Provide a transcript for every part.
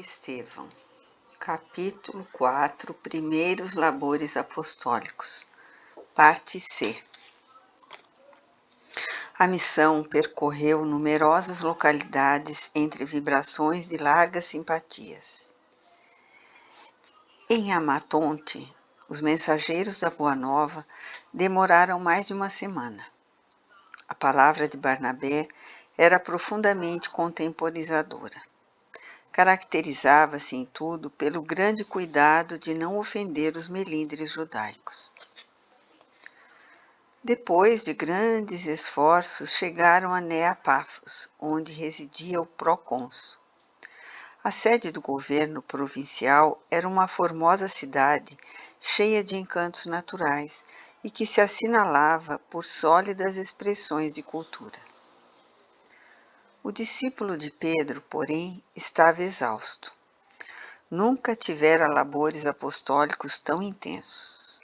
Estevão, capítulo 4, Primeiros Labores Apostólicos, parte C. A missão percorreu numerosas localidades entre vibrações de largas simpatias. Em Amatonte, os mensageiros da Boa Nova demoraram mais de uma semana. A palavra de Barnabé era profundamente contemporizadora. Caracterizava-se em tudo pelo grande cuidado de não ofender os melindres judaicos. Depois de grandes esforços, chegaram a Neapafos, onde residia o procônsul. A sede do governo provincial era uma formosa cidade, cheia de encantos naturais e que se assinalava por sólidas expressões de cultura. O discípulo de Pedro, porém, estava exausto. Nunca tivera labores apostólicos tão intensos.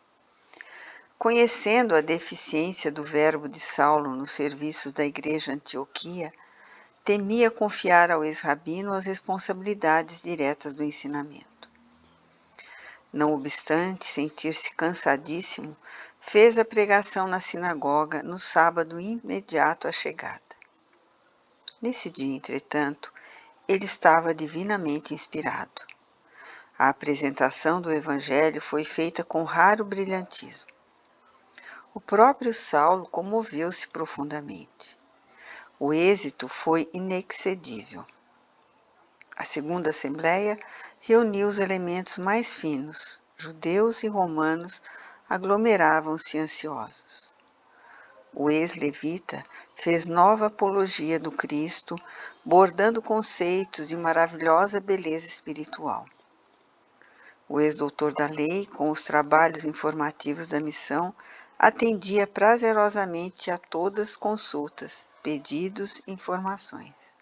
Conhecendo a deficiência do verbo de Saulo nos serviços da igreja Antioquia, temia confiar ao ex-rabino as responsabilidades diretas do ensinamento. Não obstante sentir-se cansadíssimo, fez a pregação na sinagoga no sábado imediato à chegada. Nesse dia, entretanto, ele estava divinamente inspirado. A apresentação do Evangelho foi feita com raro brilhantismo. O próprio Saulo comoveu-se profundamente. O êxito foi inexcedível. A segunda assembleia reuniu os elementos mais finos. Judeus e romanos aglomeravam-se ansiosos. O ex-levita fez nova apologia do Cristo, bordando conceitos de maravilhosa beleza espiritual. O ex-doutor da lei, com os trabalhos informativos da missão, atendia prazerosamente a todas as consultas, pedidos e informações.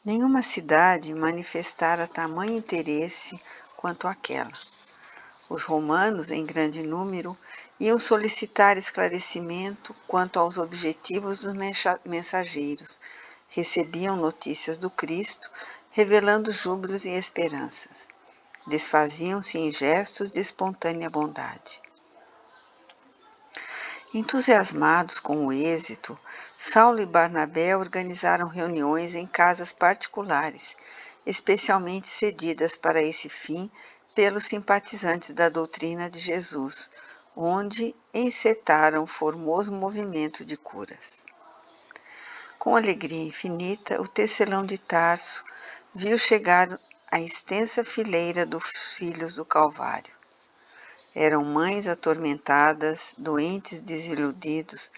Nenhuma cidade manifestara tamanho interesse quanto aquela. Os romanos, em grande número, iam solicitar esclarecimento quanto aos objetivos dos mensageiros, recebiam notícias do Cristo, revelando júbilos e esperanças. Desfaziam-se em gestos de espontânea bondade. Entusiasmados com o êxito, Saulo e Barnabé organizaram reuniões em casas particulares, especialmente cedidas para esse fim pelos simpatizantes da doutrina de Jesus, onde encetaram formoso movimento de curas. Com alegria infinita, o tecelão de Tarso viu chegar a extensa fileira dos filhos do Calvário. Eram mães atormentadas, doentes desiludidos,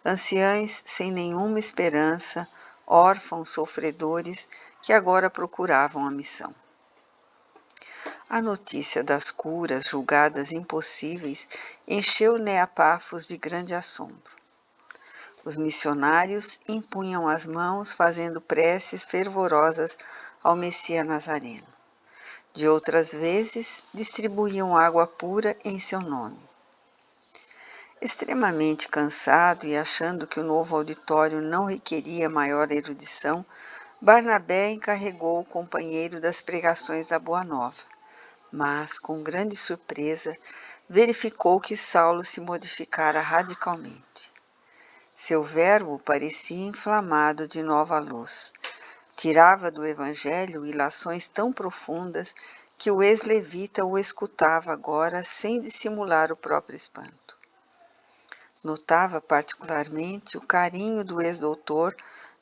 anciães sem nenhuma esperança, órfãos sofredores que agora procuravam a missão. A notícia das curas julgadas impossíveis encheu Neapafos de grande assombro. Os missionários impunham as mãos fazendo preces fervorosas ao Messias Nazareno. De outras vezes, distribuíam água pura em seu nome. Extremamente cansado e achando que o novo auditório não requeria maior erudição, Barnabé encarregou o companheiro das pregações da Boa Nova. Mas, com grande surpresa, verificou que Saulo se modificara radicalmente. Seu verbo parecia inflamado de nova luz. Tirava do Evangelho ilações tão profundas que o ex-levita o escutava agora sem dissimular o próprio espanto. Notava particularmente o carinho do ex-doutor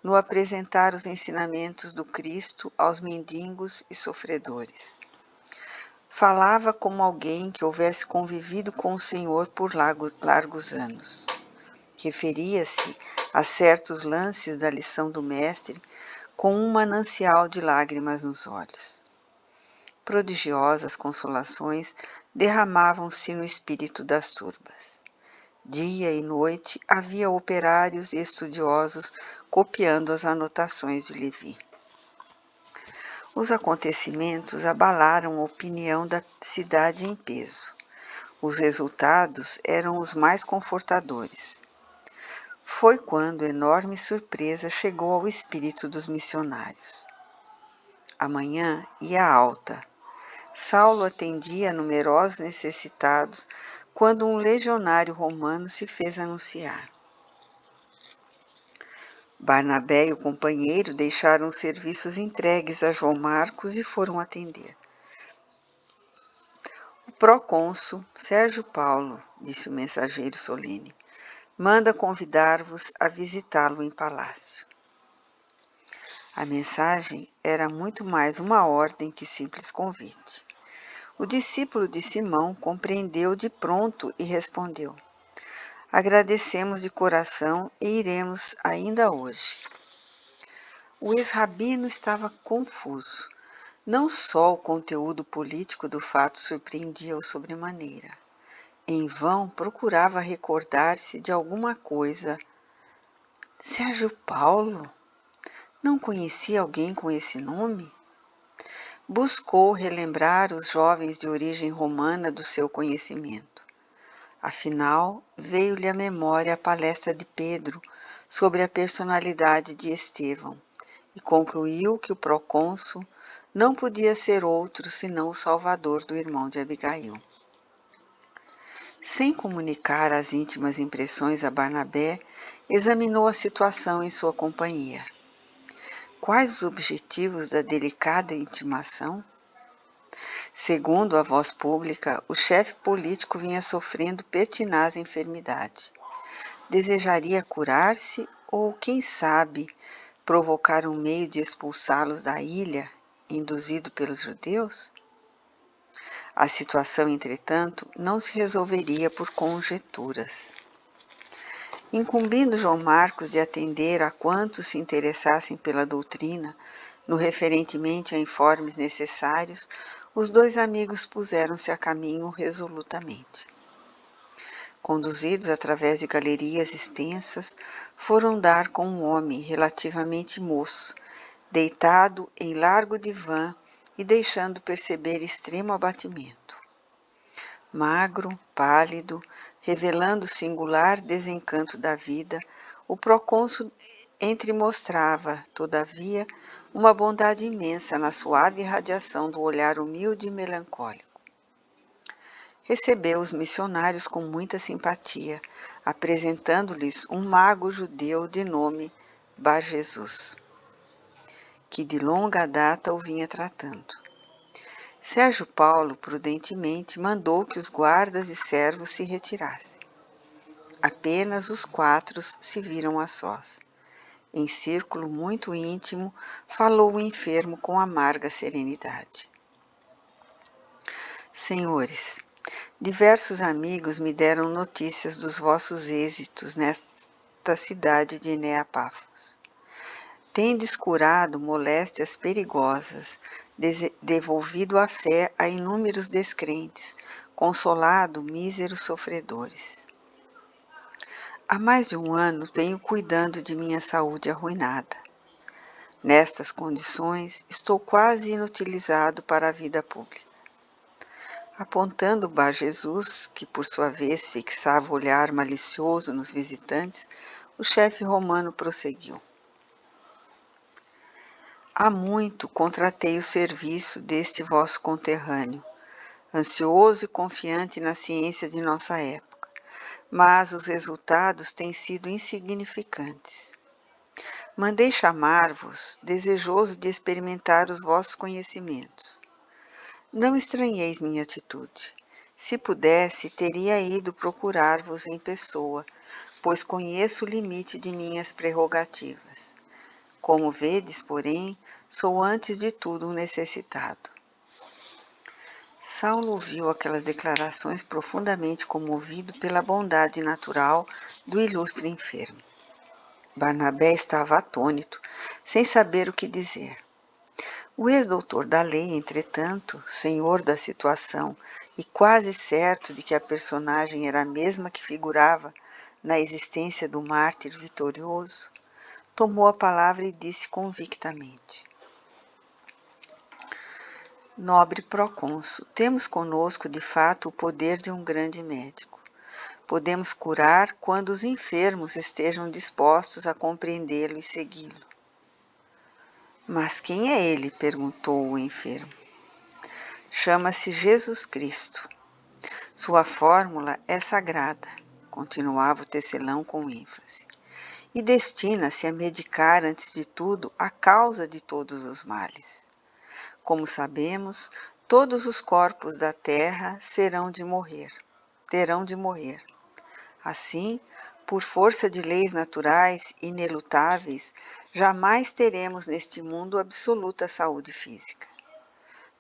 no apresentar os ensinamentos do Cristo aos mendigos e sofredores. Falava como alguém que houvesse convivido com o Senhor por largos anos. Referia-se a certos lances da lição do Mestre com um manancial de lágrimas nos olhos. Prodigiosas consolações derramavam-se no espírito das turbas. Dia e noite havia operários e estudiosos copiando as anotações de Levi. Os acontecimentos abalaram a opinião da cidade em peso. Os resultados eram os mais confortadores. Foi quando enorme surpresa chegou ao espírito dos missionários. A manhã ia alta. Saulo atendia a numerosos necessitados quando um legionário romano se fez anunciar. Barnabé e o companheiro deixaram os serviços entregues a João Marcos e foram atender. O procônsul Sérgio Paulo, disse o mensageiro solene, manda convidar-vos a visitá-lo em palácio. A mensagem era muito mais uma ordem que simples convite. O discípulo de Simão compreendeu de pronto e respondeu: agradecemos de coração e iremos ainda hoje. O ex-rabino estava confuso. Não só o conteúdo político do fato surpreendia-o sobremaneira. Em vão procurava recordar-se de alguma coisa. Sérgio Paulo? Não conhecia alguém com esse nome? Buscou relembrar os jovens de origem romana do seu conhecimento. Afinal, veio-lhe à memória a palestra de Pedro sobre a personalidade de Estevão e concluiu que o procônsul não podia ser outro senão o salvador do irmão de Abigail. Sem comunicar as íntimas impressões a Barnabé, examinou a situação em sua companhia. Quais os objetivos da delicada intimação? Segundo a voz pública, o chefe político vinha sofrendo pertinaz enfermidade. Desejaria curar-se ou, quem sabe, provocar um meio de expulsá-los da ilha, induzido pelos judeus? A situação, entretanto, não se resolveria por conjecturas. Incumbindo João Marcos de atender a quantos se interessassem pela doutrina, no referentemente a informes necessários, os dois amigos puseram-se a caminho resolutamente. Conduzidos através de galerias extensas, foram dar com um homem relativamente moço, deitado em largo divã e deixando perceber extremo abatimento. Magro, pálido, revelando singular desencanto da vida, o procônsul entremostrava, todavia, uma bondade imensa na suave irradiação do olhar humilde e melancólico. Recebeu os missionários com muita simpatia, apresentando-lhes um mago judeu de nome Bar Jesus, que de longa data o vinha tratando. Sérgio Paulo, prudentemente, mandou que os guardas e servos se retirassem. Apenas os quatro se viram a sós. Em círculo muito íntimo, falou o enfermo com amarga serenidade. Senhores, diversos amigos me deram notícias dos vossos êxitos nesta cidade de Neapafos. Tendes curado moléstias perigosas, devolvido a fé a inúmeros descrentes, consolado míseros sofredores. Há mais de um ano venho cuidando de minha saúde arruinada. Nestas condições, estou quase inutilizado para a vida pública. Apontando Bar Jesus, que por sua vez fixava o olhar malicioso nos visitantes, o chefe romano prosseguiu. Há muito contratei o serviço deste vosso conterrâneo, ansioso e confiante na ciência de nossa época, mas os resultados têm sido insignificantes. Mandei chamar-vos, desejoso de experimentar os vossos conhecimentos. Não estranheis minha atitude. Se pudesse, teria ido procurar-vos em pessoa, pois conheço o limite de minhas prerrogativas. Como vedes, porém, sou antes de tudo um necessitado. Saulo ouviu aquelas declarações profundamente comovido pela bondade natural do ilustre enfermo. Barnabé estava atônito, sem saber o que dizer. O ex-doutor da lei, entretanto, senhor da situação e quase certo de que a personagem era a mesma que figurava na existência do mártir vitorioso, tomou a palavra e disse convictamente: Nobre procônsul, temos conosco de fato o poder de um grande médico. Podemos curar quando os enfermos estejam dispostos a compreendê-lo e segui-lo. Mas quem é ele? Perguntou o enfermo. Chama-se Jesus Cristo. Sua fórmula é sagrada, continuava o tecelão com ênfase, e destina-se a medicar, antes de tudo, a causa de todos os males. Como sabemos, todos os corpos da terra terão de morrer. Assim, por força de leis naturais inelutáveis, jamais teremos neste mundo absoluta saúde física.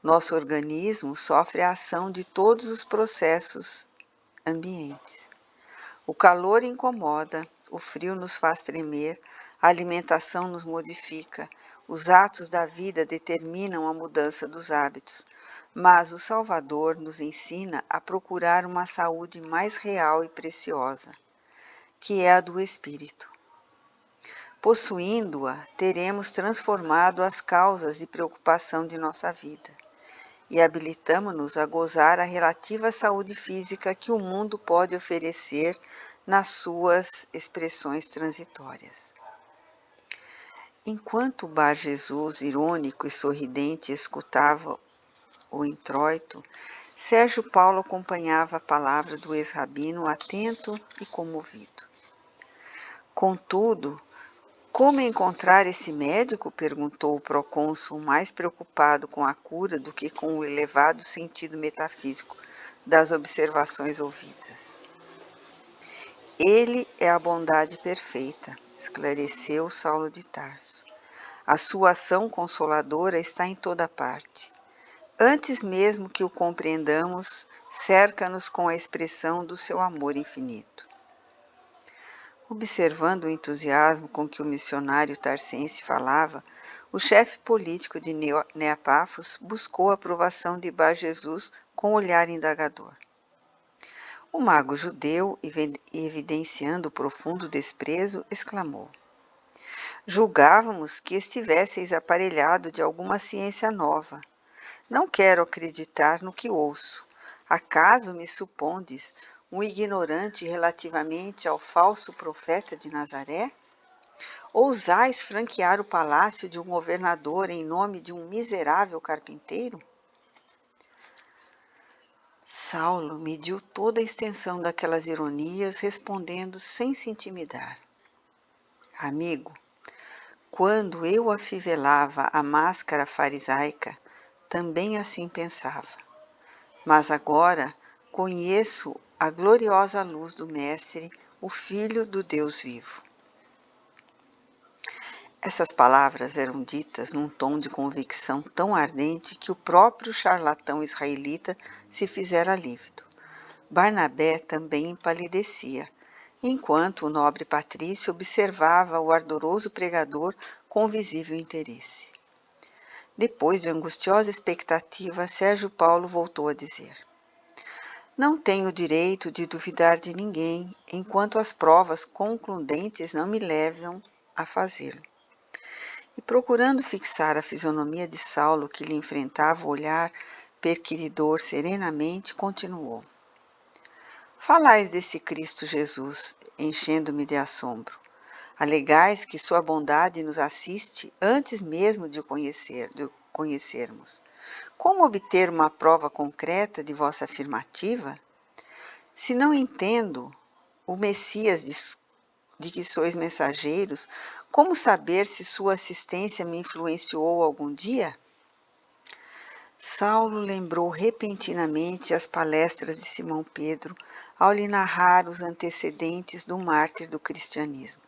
Nosso organismo sofre a ação de todos os processos ambientes. O calor incomoda, o frio nos faz tremer, a alimentação nos modifica, os atos da vida determinam a mudança dos hábitos, mas o Salvador nos ensina a procurar uma saúde mais real e preciosa, que é a do Espírito. Possuindo-a, teremos transformado as causas de preocupação de nossa vida e habilitamo-nos a gozar a relativa saúde física que o mundo pode oferecer nas suas expressões transitórias. Enquanto o Bar Jesus, irônico e sorridente, escutava o introito, Sérgio Paulo acompanhava a palavra do ex-rabino atento e comovido. Contudo, como encontrar esse médico? Perguntou o procônsul, mais preocupado com a cura do que com o elevado sentido metafísico das observações ouvidas. Ele é a bondade perfeita, esclareceu Saulo de Tarso. A sua ação consoladora está em toda parte. Antes mesmo que o compreendamos, cerca-nos com a expressão do seu amor infinito. Observando o entusiasmo com que o missionário tarsense falava, o chefe político de Neapafos buscou a aprovação de Bar Jesus com olhar indagador. O mago judeu, evidenciando profundo desprezo, exclamou: Julgávamos que estivesseis aparelhado de alguma ciência nova. Não quero acreditar no que ouço. Acaso me supondes um ignorante relativamente ao falso profeta de Nazaré? Ousais franquear o palácio de um governador em nome de um miserável carpinteiro? Saulo mediu toda a extensão daquelas ironias, respondendo sem se intimidar. Amigo, quando eu afivelava a máscara farisaica, também assim pensava. Mas agora conheço a gloriosa luz do Mestre, o Filho do Deus vivo. Essas palavras eram ditas num tom de convicção tão ardente que o próprio charlatão israelita se fizera lívido. Barnabé também empalidecia, enquanto o nobre patrício observava o ardoroso pregador com visível interesse. Depois de angustiosa expectativa, Sérgio Paulo voltou a dizer: Não tenho direito de duvidar de ninguém, enquanto as provas concludentes não me levam a fazê-lo. E procurando fixar a fisionomia de Saulo, que lhe enfrentava o olhar perquiridor serenamente, continuou: Falais desse Cristo Jesus, enchendo-me de assombro. Alegais que sua bondade nos assiste antes mesmo de conhecermos. Como obter uma prova concreta de vossa afirmativa? Se não entendo o Messias de que sois mensageiros, como saber se sua assistência me influenciou algum dia? Saulo lembrou repentinamente as palestras de Simão Pedro ao lhe narrar os antecedentes do mártir do cristianismo.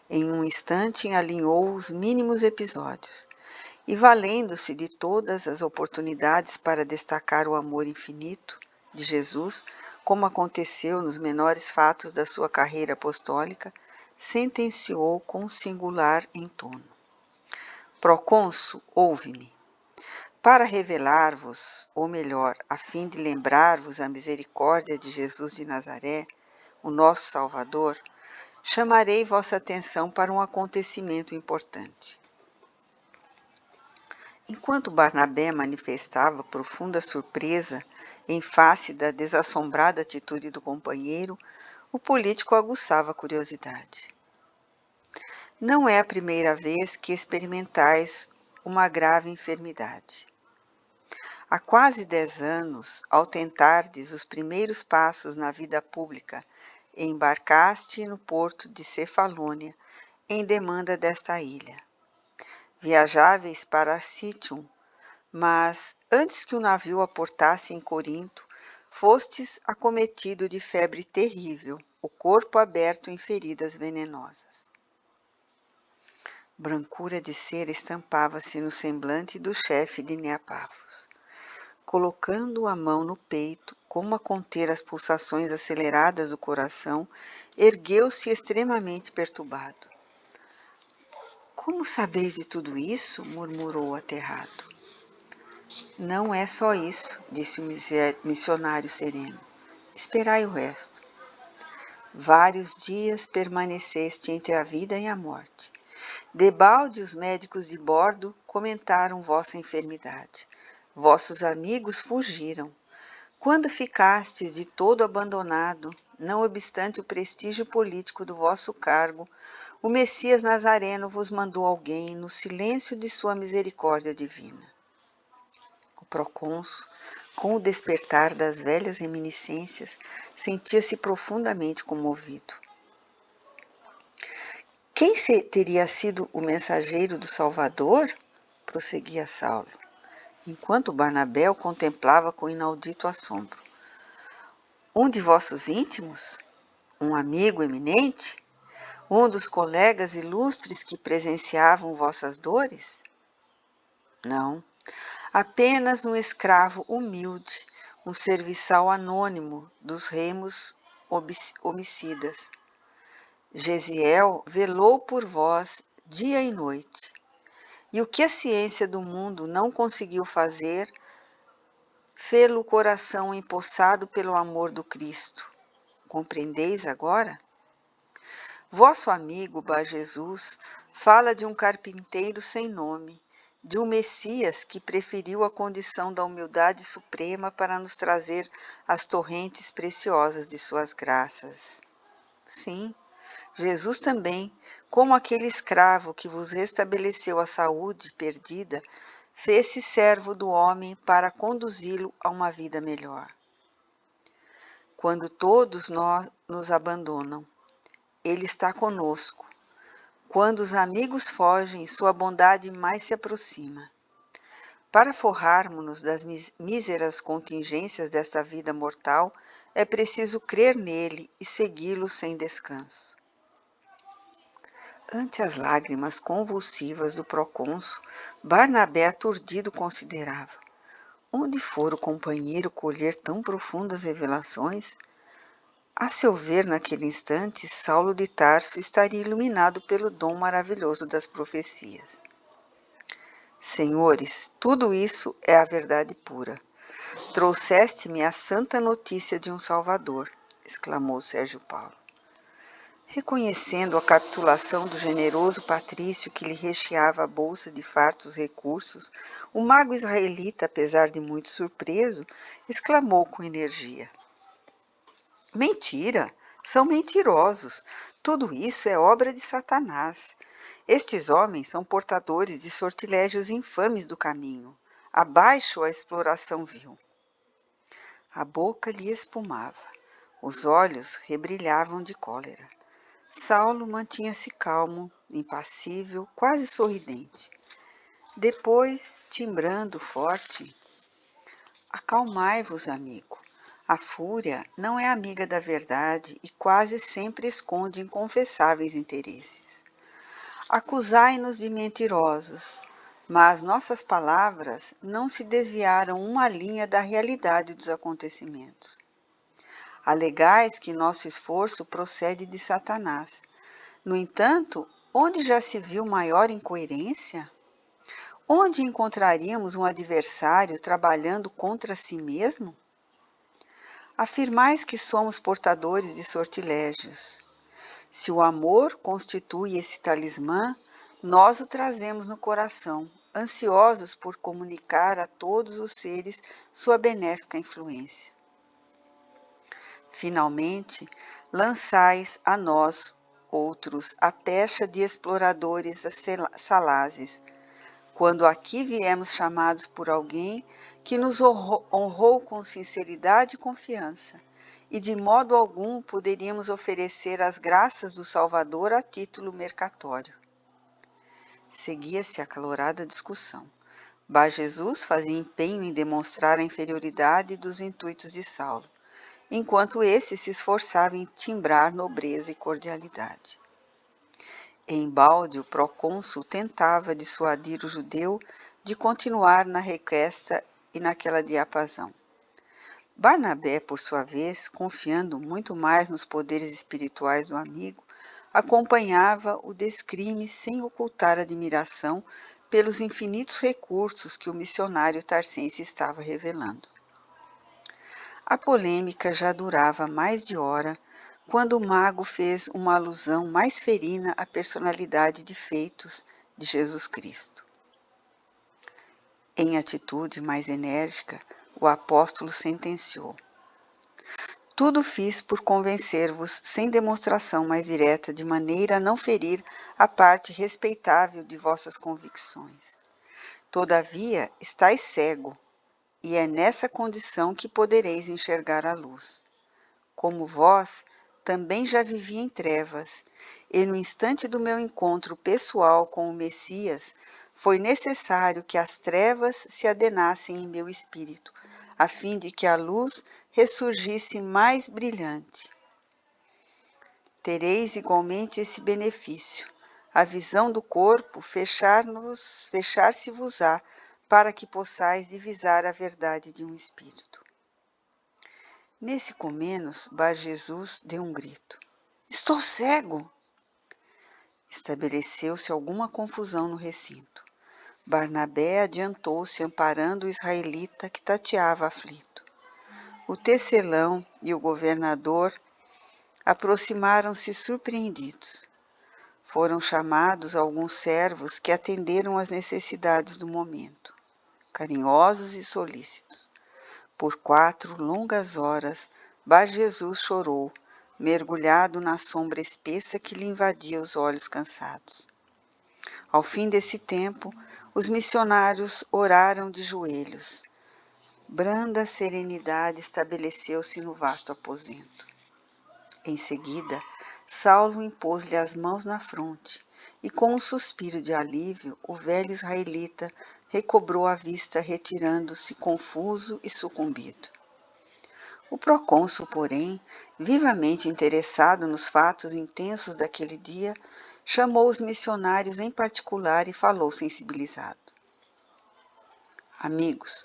Em um instante alinhou os mínimos episódios e, valendo-se de todas as oportunidades para destacar o amor infinito de Jesus, como aconteceu nos menores fatos da sua carreira apostólica, sentenciou com singular entono: Procônsul, ouve-me. Para revelar-vos, ou melhor, a fim de lembrar-vos a misericórdia de Jesus de Nazaré, o nosso Salvador, chamarei vossa atenção para um acontecimento importante. Enquanto Barnabé manifestava profunda surpresa em face da desassombrada atitude do companheiro, o político aguçava a curiosidade. Não é a primeira vez que experimentais uma grave enfermidade. Há quase 10 anos, ao tentardes os primeiros passos na vida pública, embarcaste no porto de Cefalônia, em demanda desta ilha. Viajáveis para Cítium, mas antes que o navio aportasse em Corinto, fostes acometido de febre terrível, o corpo aberto em feridas venenosas. Brancura de cera estampava-se no semblante do chefe de Neapafos. Colocando a mão no peito, como a conter as pulsações aceleradas do coração, ergueu-se extremamente perturbado. Como sabeis de tudo isso? Murmurou aterrado. Não é só isso, disse o missionário sereno. Esperai o resto. Vários dias permaneceste entre a vida e a morte. Debalde os médicos de bordo comentaram vossa enfermidade. Vossos amigos fugiram. Quando ficastes de todo abandonado, não obstante o prestígio político do vosso cargo, o Messias Nazareno vos mandou alguém no silêncio de sua misericórdia divina. O procônsul, com o despertar das velhas reminiscências, sentia-se profundamente comovido. Quem teria sido o mensageiro do Salvador? Prosseguia Saulo, enquanto Barnabé o contemplava com inaudito assombro. Um de vossos íntimos? Um amigo eminente? Um dos colegas ilustres que presenciavam vossas dores? Não, apenas um escravo humilde, um serviçal anônimo dos reinos homicidas. Gesiel velou por vós dia e noite. E o que a ciência do mundo não conseguiu fazer, fê-lo o coração empossado pelo amor do Cristo. Compreendeis agora? Vosso amigo Bar Jesus fala de um carpinteiro sem nome, de um Messias que preferiu a condição da humildade suprema para nos trazer as torrentes preciosas de suas graças. Sim, Jesus também, como aquele escravo que vos restabeleceu a saúde perdida, fez-se servo do homem para conduzi-lo a uma vida melhor. Quando todos nós nos abandonam, Ele está conosco. Quando os amigos fogem, sua bondade mais se aproxima. Para forrarmos-nos das míseras contingências desta vida mortal, é preciso crer nele e segui-lo sem descanso. Ante as lágrimas convulsivas do procônsul, Barnabé aturdido considerava: onde fora o companheiro colher tão profundas revelações? A seu ver, naquele instante, Saulo de Tarso estaria iluminado pelo dom maravilhoso das profecias. Senhores, tudo isso é a verdade pura. Trouxeste-me a santa notícia de um Salvador, exclamou Sérgio Paulo. Reconhecendo a capitulação do generoso patrício que lhe recheava a bolsa de fartos recursos, o mago israelita, apesar de muito surpreso, exclamou com energia: Mentira! São mentirosos! Tudo isso é obra de Satanás. Estes homens são portadores de sortilégios infames do caminho. Abaixo a exploração vil. A boca lhe espumava. Os olhos rebrilhavam de cólera. Saulo mantinha-se calmo, impassível, quase sorridente. Depois, timbrando forte: Acalmai-vos, amigo. A fúria não é amiga da verdade e quase sempre esconde inconfessáveis interesses. Acusai-nos de mentirosos, mas nossas palavras não se desviaram uma linha da realidade dos acontecimentos. Alegais que nosso esforço procede de Satanás. No entanto, onde já se viu maior incoerência? Onde encontraríamos um adversário trabalhando contra si mesmo? Afirmais que somos portadores de sortilégios. Se o amor constitui esse talismã, nós o trazemos no coração, ansiosos por comunicar a todos os seres sua benéfica influência. Finalmente, lançais a nós outros a pecha de exploradores salazes, quando aqui viemos chamados por alguém que nos honrou com sinceridade e confiança, e de modo algum poderíamos oferecer as graças do Salvador a título mercatório. Seguia-se acalorada discussão. Bar Jesus fazia empenho em demonstrar a inferioridade dos intuitos de Saulo, enquanto esse se esforçava em timbrar nobreza e cordialidade. Embalde, o procônsul tentava dissuadir o judeu de continuar na requesta e naquela diapasão. Barnabé, por sua vez, confiando muito mais nos poderes espirituais do amigo, acompanhava o descrime sem ocultar admiração pelos infinitos recursos que o missionário tarsense estava revelando. A polêmica já durava mais de hora, quando o mago fez uma alusão mais ferina à personalidade de feitos de Jesus Cristo. Em atitude mais enérgica, o apóstolo sentenciou: tudo fiz por convencer-vos sem demonstração mais direta, de maneira a não ferir a parte respeitável de vossas convicções. Todavia, estáis cego, e é nessa condição que podereis enxergar a luz. Como vós, também já vivi em trevas, e no instante do meu encontro pessoal com o Messias, foi necessário que as trevas se adenassem em meu espírito, a fim de que a luz ressurgisse mais brilhante. Tereis igualmente esse benefício: a visão do corpo fechar-se-vos-á, para que possais divisar a verdade de um espírito. Nesse comenos, Bar Jesus deu um grito: estou cego! Estabeleceu-se alguma confusão no recinto. Barnabé adiantou-se, amparando o israelita que tateava aflito. O tecelão e o governador aproximaram-se surpreendidos. Foram chamados alguns servos que atenderam às necessidades do momento, carinhosos e solícitos. Por 4 longas horas, Bar Jesus chorou, mergulhado na sombra espessa que lhe invadia os olhos cansados. Ao fim desse tempo, os missionários oraram de joelhos. Branda serenidade estabeleceu-se no vasto aposento. Em seguida, Saulo impôs-lhe as mãos na fronte, e com um suspiro de alívio, o velho israelita recobrou a vista, retirando-se confuso e sucumbido. O procônsul, porém, vivamente interessado nos fatos intensos daquele dia, chamou os missionários em particular e falou sensibilizado: amigos,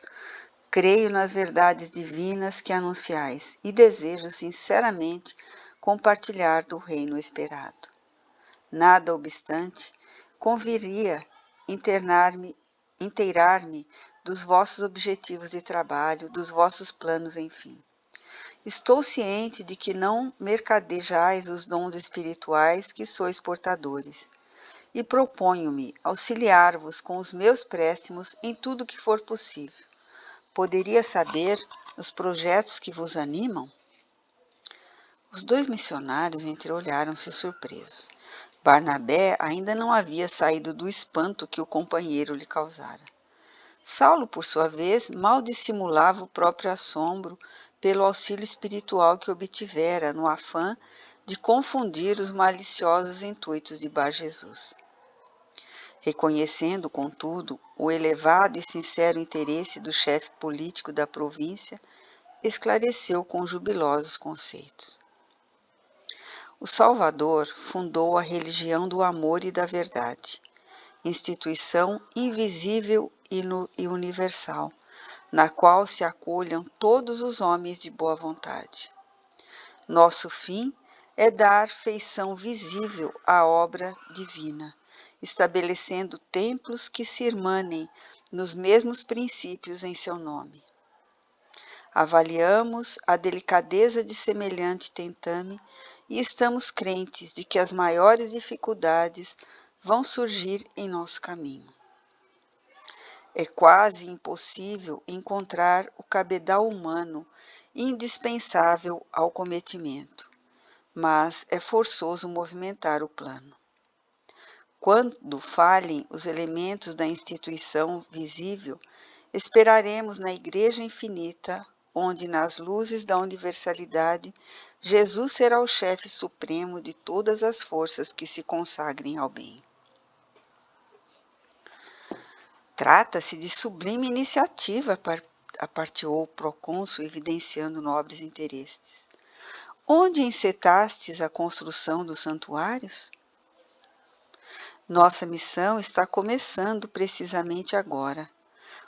creio nas verdades divinas que anunciais e desejo sinceramente compartilhar do reino esperado. Nada obstante, conviria inteirar-me dos vossos objetivos de trabalho, dos vossos planos, enfim. Estou ciente de que não mercadejais os dons espirituais que sois portadores, e proponho-me auxiliar-vos com os meus préstimos em tudo que for possível. Poderia saber os projetos que vos animam? Os 2 missionários entreolharam-se surpresos. Barnabé ainda não havia saído do espanto que o companheiro lhe causara. Saulo, por sua vez, mal dissimulava o próprio assombro pelo auxílio espiritual que obtivera no afã de confundir os maliciosos intuitos de Bar Jesus. Reconhecendo, contudo, o elevado e sincero interesse do chefe político da província, esclareceu com jubilosos conceitos. O Salvador fundou a religião do amor e da verdade, instituição invisível e universal, na qual se acolham todos os homens de boa vontade. Nosso fim é dar feição visível à obra divina, estabelecendo templos que se irmanem nos mesmos princípios em seu nome. Avaliamos a delicadeza de semelhante tentame e estamos crentes de que as maiores dificuldades vão surgir em nosso caminho. É quase impossível encontrar o cabedal humano indispensável ao cometimento. mas é forçoso movimentar o plano. Quando falhem os elementos da instituição visível, esperaremos na Igreja Infinita, onde, nas luzes da universalidade, Jesus será o chefe supremo de todas as forças que se consagrem ao bem. Trata-se de sublime iniciativa, aparteou o procônsul, evidenciando nobres interesses. Onde encetastes a construção dos santuários? Nossa missão está começando precisamente agora.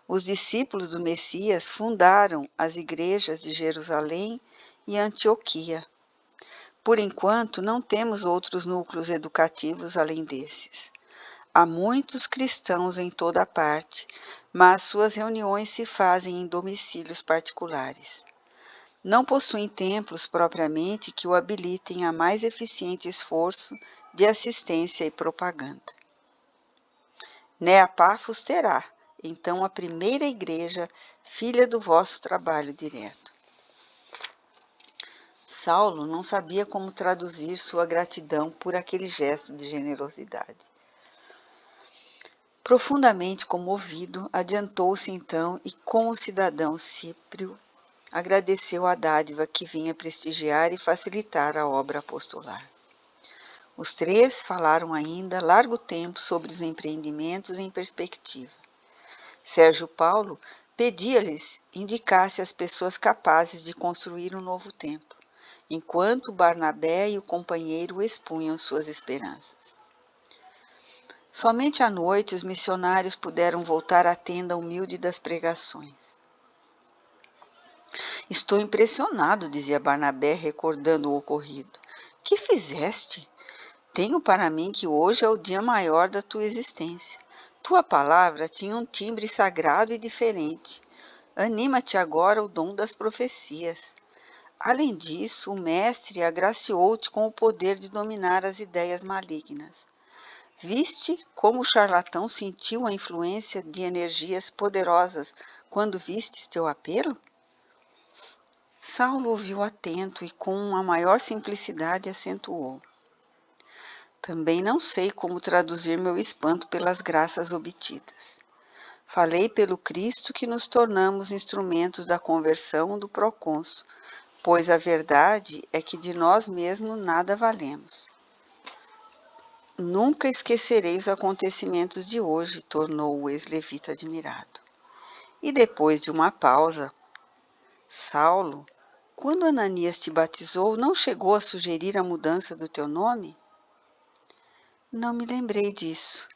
Os discípulos do Messias fundaram as igrejas de Jerusalém e Antioquia. Por enquanto, não temos outros núcleos educativos além desses. Há muitos cristãos em toda a parte, mas suas reuniões se fazem em domicílios particulares. Não possuem templos propriamente que o habilitem a mais eficiente esforço de assistência e propaganda. Nea Pafos terá, então, a primeira igreja, filha do vosso trabalho direto. Saulo não sabia como traduzir sua gratidão por aquele gesto de generosidade. Profundamente comovido, adiantou-se então e com o cidadão Cíprio agradeceu a dádiva que vinha prestigiar e facilitar a obra apostolar. Os três falaram ainda largo tempo sobre os empreendimentos em perspectiva. Sérgio Paulo pedia-lhes indicasse as pessoas capazes de construir um novo templo, enquanto Barnabé e o companheiro expunham suas esperanças. Somente à noite os missionários puderam voltar à tenda humilde das pregações. Estou impressionado, dizia Barnabé, recordando o ocorrido. Que fizeste? Tenho para mim que hoje é o dia maior da tua existência. Tua palavra tinha um timbre sagrado e diferente. Anima-te agora o dom das profecias. Além disso, o Mestre agraciou-te com o poder de dominar as ideias malignas. Viste como o charlatão sentiu a influência de energias poderosas quando vistes teu apelo? Saulo ouviu atento e com a maior simplicidade acentuou. Também não sei como traduzir meu espanto pelas graças obtidas. Falei pelo Cristo que nos tornamos instrumentos da conversão do procônsul, pois a verdade é que de nós mesmos nada valemos. Nunca esquecerei os acontecimentos de hoje, tornou o ex-levita admirado. E depois de uma pausa, Saulo, quando Ananias te batizou, não chegou a sugerir a mudança do teu nome? Não me lembrei disso,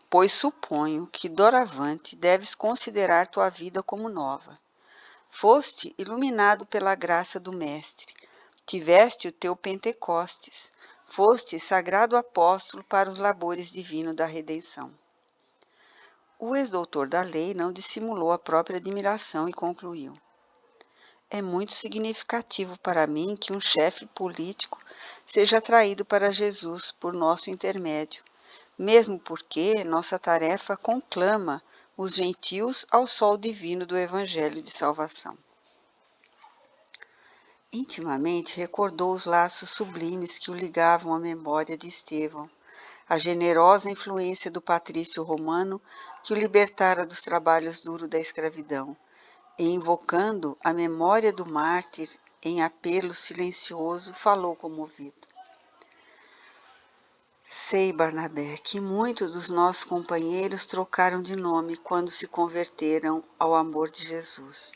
pois suponho que doravante deves considerar tua vida como nova. Foste iluminado pela graça do Mestre, tiveste o teu Pentecostes, foste sagrado apóstolo para os labores divinos da redenção. O ex-doutor da lei não dissimulou a própria admiração e concluiu. É muito significativo para mim que um chefe político seja atraído para Jesus por nosso intermédio, mesmo porque nossa tarefa conclama os gentios ao sol divino do Evangelho de Salvação. Intimamente recordou os laços sublimes que o ligavam à memória de Estevão, a generosa influência do patrício romano que o libertara dos trabalhos duros da escravidão, e invocando a memória do mártir em apelo silencioso, falou comovido. Sei, Barnabé, que muitos dos nossos companheiros trocaram de nome quando se converteram ao amor de Jesus.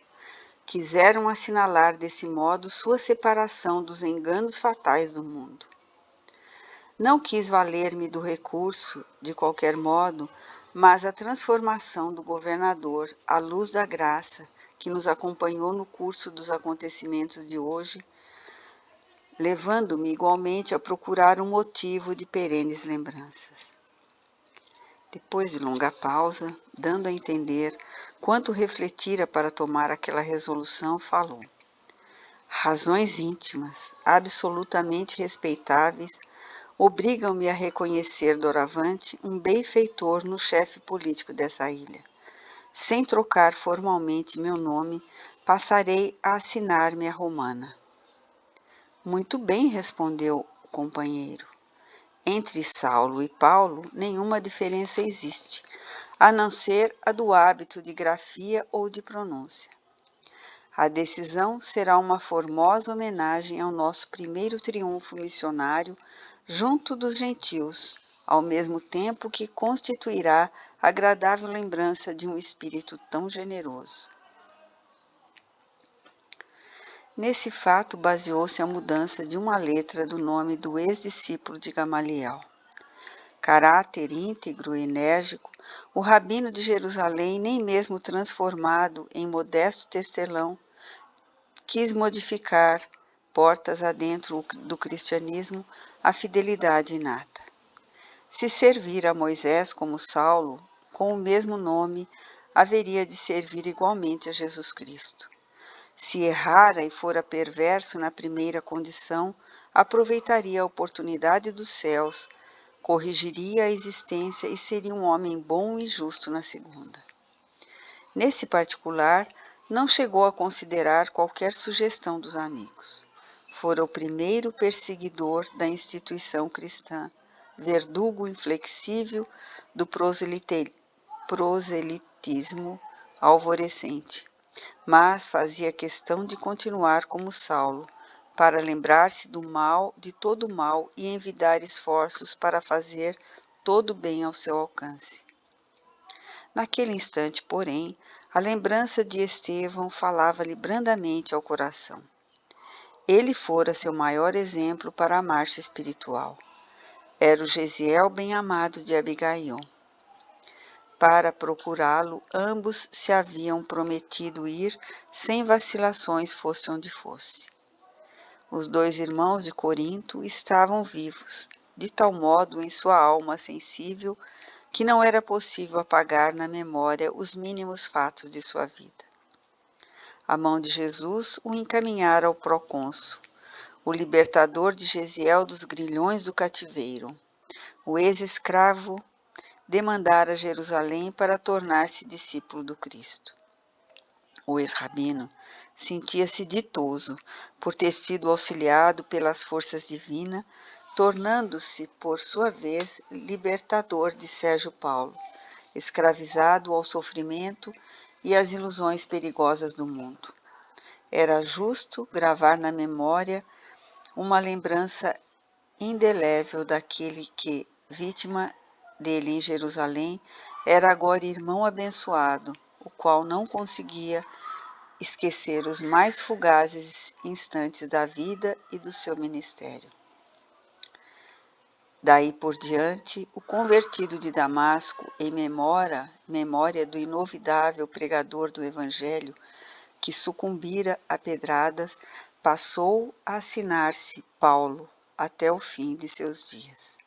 Quiseram assinalar desse modo sua separação dos enganos fatais do mundo. Não quis valer-me do recurso, de qualquer modo, mas a transformação do governador à luz da graça que nos acompanhou no curso dos acontecimentos de hoje, levando-me igualmente a procurar um motivo de perenes lembranças. Depois de longa pausa, dando a entender quanto refletira para tomar aquela resolução, falou. Razões íntimas, absolutamente respeitáveis, obrigam-me a reconhecer doravante um benfeitor no chefe político dessa ilha. Sem trocar formalmente meu nome, passarei a assinar-me a romana. Muito bem, respondeu o companheiro. Entre Saulo e Paulo, nenhuma diferença existe, a não ser a do hábito de grafia ou de pronúncia. A decisão será uma formosa homenagem ao nosso primeiro triunfo missionário junto dos gentios, ao mesmo tempo que constituirá agradável lembrança de um espírito tão generoso. Nesse fato baseou-se a mudança de uma letra do nome do ex-discípulo de Gamaliel. Caráter íntegro e enérgico, o rabino de Jerusalém, nem mesmo transformado em modesto tecelão, quis modificar, portas adentro do cristianismo, a fidelidade inata. Se servir a Moisés como Saulo, com o mesmo nome, haveria de servir igualmente a Jesus Cristo. Se errara e fora perverso na primeira condição, aproveitaria a oportunidade dos céus, corrigiria a existência e seria um homem bom e justo na segunda. Nesse particular, não chegou a considerar qualquer sugestão dos amigos. Fora o primeiro perseguidor da instituição cristã, verdugo inflexível do proselitismo alvorecente, mas fazia questão de continuar como Saulo, para lembrar-se do mal, de todo o mal e envidar esforços para fazer todo o bem ao seu alcance. Naquele instante, porém, a lembrança de Estevão falava-lhe brandamente ao coração. Ele fora seu maior exemplo para a marcha espiritual. Era o Gesiel bem-amado de Abigail. Para procurá-lo, ambos se haviam prometido ir sem vacilações, fosse onde fosse. Os dois irmãos de Corinto estavam vivos, de tal modo em sua alma sensível que não era possível apagar na memória os mínimos fatos de sua vida. A mão de Jesus o encaminhara ao procônsul, o libertador de Gesiel dos grilhões do cativeiro. O ex-escravo demandara Jerusalém para tornar-se discípulo do Cristo. O ex-rabino sentia-se ditoso por ter sido auxiliado pelas forças divinas, tornando-se, por sua vez, libertador de Sérgio Paulo, escravizado ao sofrimento e às ilusões perigosas do mundo. Era justo gravar na memória uma lembrança indelével daquele que, vítima dele em Jerusalém, era agora irmão abençoado, o qual não conseguia esquecer os mais fugazes instantes da vida e do seu ministério. Daí por diante, o convertido de Damasco, em memória do inovidável pregador do Evangelho, que sucumbira a pedradas, passou a assinar-se Paulo até o fim de seus dias.